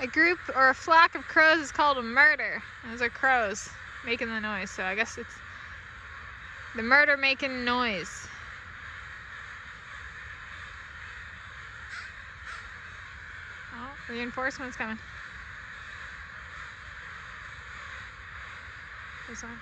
A group or a flock of crows is called a murder. Those are crows making the noise, so I guess it's the murder making noise. Oh, reinforcements coming. This one.